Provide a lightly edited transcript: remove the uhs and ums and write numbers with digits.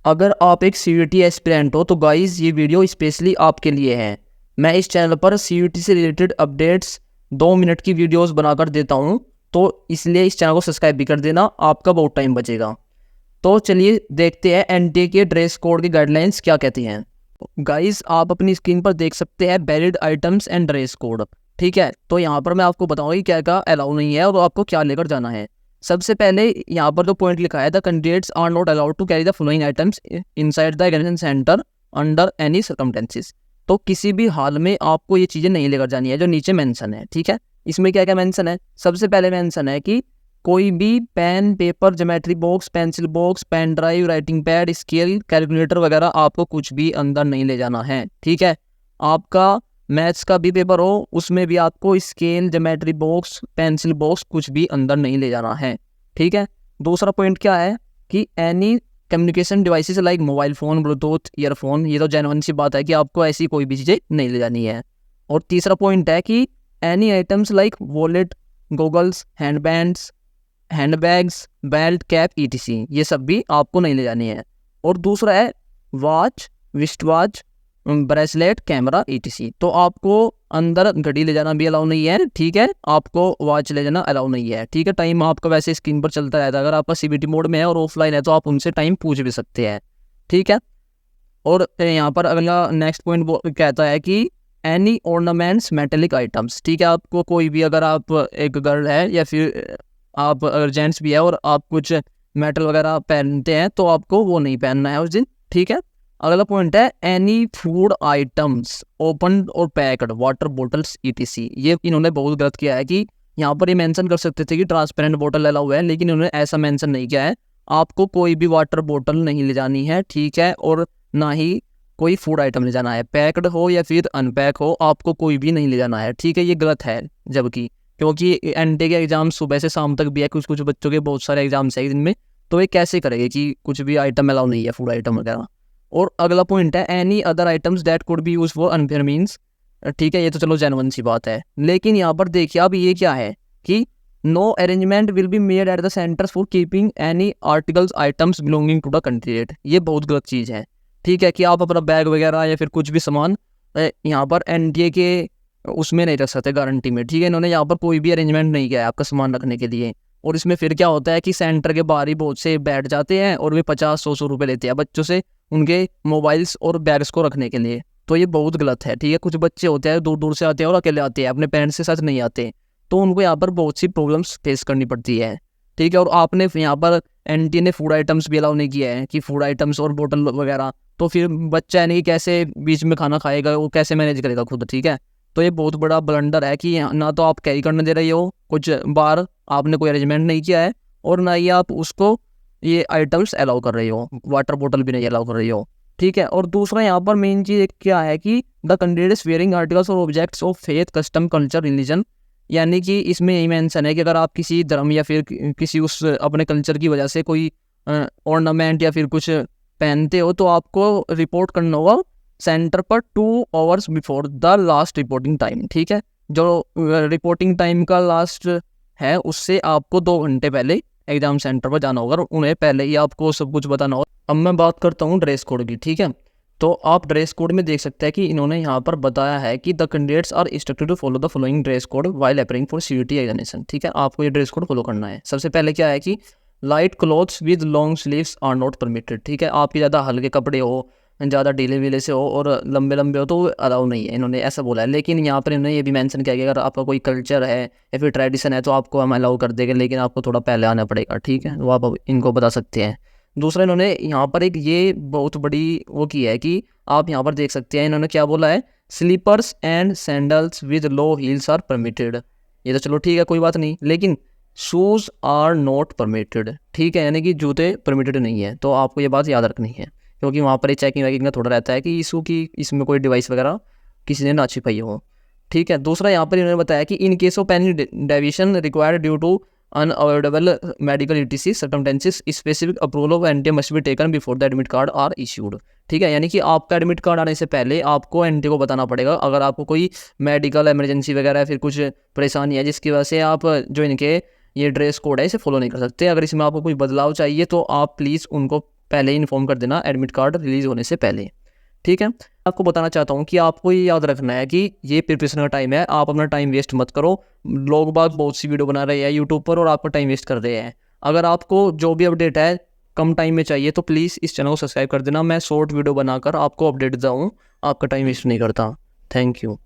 अगर आप एक CUET एस्पिरेंट हो तो गाइस ये वीडियो स्पेशली आपके लिए है। मैं इस चैनल पर CUET से रिलेटेड अपडेट्स 2 मिनट की वीडियोस बनाकर देता हूँ, तो इसलिए इस चैनल को सब्सक्राइब भी कर देना, आपका बहुत टाइम बचेगा। तो चलिए देखते हैं एनटीए के ड्रेस कोड की गाइडलाइंस क्या कहती हैं। गाइस आप अपनी स्क्रीन पर देख सकते हैं valid items and dress code. ठीक है, तो यहाँ पर मैं आपको बताऊंगा कि क्या क्या अलाउ नहीं है और आपको क्या लेकर जाना है। सबसे पहले यहाँ पर जो पॉइंट लिखा है, the candidates are not allowed to carry the following items inside the examination centre under any circumstances. तो किसी भी हाल में आपको ये चीज़ें नहीं लेकर जानी है जो नीचे मेंशन है। ठीक है, इसमें क्या क्या मेंशन है? सबसे पहले मेंशन है कि कोई भी pen, paper, geometry box, pencil box, pen drive, writing pad, scale, calculator वगैरह आपको कुछ भी अंदर नहीं ले जाना है। ठीक है, आपका मैथ्स का भी पेपर हो उसमें भी आपको scale, geometry box, pencil box कुछ भी अंदर नहीं ले जाना है। ठीक है, दूसरा पॉइंट क्या है कि any communication devices like mobile phone, Bluetooth, earphone, ये तो जेन्युइन सी बात है कि आपको ऐसी कोई भी चीज़ें नहीं ले जानी है। और तीसरा पॉइंट है कि any items like wallet, goggles, handbags, belt, cap, ETC ये सब भी आपको नहीं ले जानी है। और दूसरा है watch, wrist watch, bracelet, camera, ETC। तो आपको अंदर घड़ी ले जाना भी अलाउ नहीं है। ठीक है, आपको वॉच ले जाना अलाउ नहीं है। ठीक है, टाइम आपका वैसे स्क्रीन पर चलता रहता है, अगर आपका CBT मोड में है और ऑफलाइन है तो आप उनसे टाइम पूछ भी सकते हैं। ठीक है, और यहाँ पर अगला नेक्स्ट पॉइंट वो कहता है कि एनी ऑर्नामेंट्स, मेटेलिक आइटम्स। ठीक है, आपको कोई भी, अगर आप एक गर्ल है या फिर आप अगर जेंट्स भी है और आप कुछ मेटल वगैरह पहनते हैं तो आपको वो नहीं पहनना है उस दिन। ठीक है, अगला पॉइंट है एनी फूड आइटम्स ओपन और पैक्ड, वाटर बॉटल्स, ETC। ये इन्होंने बहुत गलत किया है कि यहाँ पर ये मेंशन कर सकते थे कि ट्रांसपेरेंट बोतल अलाउ है, लेकिन इन्होंने ऐसा मेंशन नहीं किया है। आपको कोई भी वाटर बोतल नहीं ले जानी है। ठीक है, और ना ही कोई फूड आइटम ले जाना है, पैक्ड हो या फिर अनपैक हो, आपको कोई भी नहीं ले जाना है। ठीक है, ये गलत है जबकि, क्योंकि एनटीए के एग्जाम सुबह से शाम तक भी है, कुछ कुछ बच्चों के बहुत सारे एग्जाम्स है दिन में, तो ये कैसे करेंगे कि कुछ भी आइटम अलाउ नहीं है, फूड आइटम वगैरह। और अगला पॉइंट है any other items that could be use for unfair means. ठीक है, ये तो चलो जेन्युइन सी बात है, लेकिन यहाँ पर देखिए अब ये क्या है कि no arrangement will be made at the centres for keeping any articles items belonging to the candidate. ये बहुत गलत चीज़ है। ठीक है, कि आप अपना बैग वगैरह या फिर कुछ भी सामान यहाँ पर एनटीए के उसमें नहीं रख सकते, गारंटी में। ठीक है, इन्होंने यहाँ पर कोई भी अरेंजमेंट नहीं किया है आपका सामान रखने के लिए। और इसमें फिर क्या होता है कि सेंटर के बाहर ही बहुत से बैठ जाते हैं और वे 50-100 रुपये लेते हैं बच्चों से उनके मोबाइल्स और बैग्स को रखने के लिए। तो ये बहुत गलत है। ठीक है, कुछ बच्चे होते हैं दूर दूर से आते हैं और अकेले आते हैं, अपने पेरेंट्स के साथ नहीं आते, तो उनको यहाँ पर बहुत सी प्रॉब्लम्स फेस करनी पड़ती है। ठीक है, और आपने यहाँ पर एनटीए ने फूड आइटम्स भी अलाउ नहीं किया है कि फूड आइटम्स और बोतल वगैरह, तो फिर बच्चा यानी कि कैसे बीच में खाना खाएगा, वो कैसे मैनेज करेगा खुद। ठीक है, तो ये बहुत बड़ा ब्लंडर है कि ना तो आप कैरी करने दे रहे हो कुछ बार, आपने कोई अरेंजमेंट नहीं किया है, और ना ही आप उसको ये आइटम्स अलाउ कर रहे हो, वाटर बोतल भी नहीं अलाउ कर रही हो। ठीक है, और दूसरा यहाँ पर मेन चीज़ क्या है कि द कैंडिडेट्स वेयरिंग आर्टिकल्स और objects of faith, custom, culture, religion. यानी कि इसमें यही मेंशन है कि अगर आप किसी धर्म या फिर किसी उस अपने कल्चर की वजह से कोई ऑर्नामेंट या फिर कुछ पहनते हो तो आपको रिपोर्ट करना होगा सेंटर पर 2 hours before the last reporting time. ठीक है, जो रिपोर्टिंग टाइम का लास्ट है उससे आपको 2 घंटे पहले एग्जाम सेंटर पर जाना होगा और उन्हें पहले ही आपको सब कुछ बताना होगा। अब मैं बात करता हूँ ड्रेस कोड की। ठीक है, तो आप ड्रेस कोड में देख सकते हैं कि इन्होंने यहाँ पर बताया है कि the candidates are instructed to follow the following dress code while appearing for CUET examination. ठीक है, आपको ये ड्रेस कोड फॉलो करना है। सबसे पहले क्या है कि light clothes with long sleeves are not permitted. ठीक है, आपके ज़्यादा हल्के कपड़े हो, ज़्यादा ढीले वीले से हो और लंबे लंबे हो तो अलाउ नहीं है, इन्होंने ऐसा बोला है। लेकिन यहाँ पर इन्होंने ये भी मेंशन किया कि अगर आपका कोई कल्चर है या फिर ट्रेडिशन है तो आपको हम अलाउ कर देंगे, लेकिन आपको थोड़ा पहले आना पड़ेगा। ठीक है, वो आप इनको बता सकते हैं। दूसरा इन्होंने यहाँ पर एक ये बहुत बड़ी वो की है कि आप यहाँ पर देख सकते हैं इन्होंने क्या बोला है, slippers and sandals with low heels are permitted. ये तो चलो ठीक है, कोई बात नहीं, लेकिन शूज़ आर नॉट परमिटेड। ठीक है, यानी कि जूते परमिटेड नहीं है, तो आपको ये बात याद रखनी है, क्योंकि वहाँ पर चेकिंग वैकिंग का थोड़ा रहता है कि इशू की इसमें कोई डिवाइस वगैरह किसी ने ना छिपाई हो। ठीक है, दूसरा यहाँ पर इन्होंने बताया कि in case of any deviation required due to unavoidable medical ETC circumstances specific approval of NTA must be taken before the admit card are issued. ठीक है, यानी कि आपका एडमिट कार्ड आने से पहले आपको एनटीए को बताना पड़ेगा अगर आपको कोई मेडिकल इमरजेंसी वगैरह या फिर कुछ परेशानी है जिसकी वजह से आप जो इनके ये ड्रेस कोड है इसे फॉलो नहीं कर सकते। अगर इसमें आपको कोई बदलाव चाहिए तो आप प्लीज़ उनको पहले ही इन्फॉर्म कर देना एडमिट कार्ड रिलीज़ होने से पहले, ठीक है। आपको बताना चाहता हूँ कि आपको ये याद रखना है कि ये प्रिपरेशन का टाइम है, आप अपना टाइम वेस्ट मत करो। लोग बाग बहुत सी वीडियो बना रहे हैं यूट्यूब पर और आपका टाइम वेस्ट कर रहे हैं। अगर आपको जो भी अपडेट है कम टाइम में चाहिए तो प्लीज़ इस चैनल को सब्सक्राइब कर देना। मैं शॉर्ट वीडियो बनाकर आपको अपडेट देता हूँ, आपका टाइम वेस्ट नहीं करता। Thank you.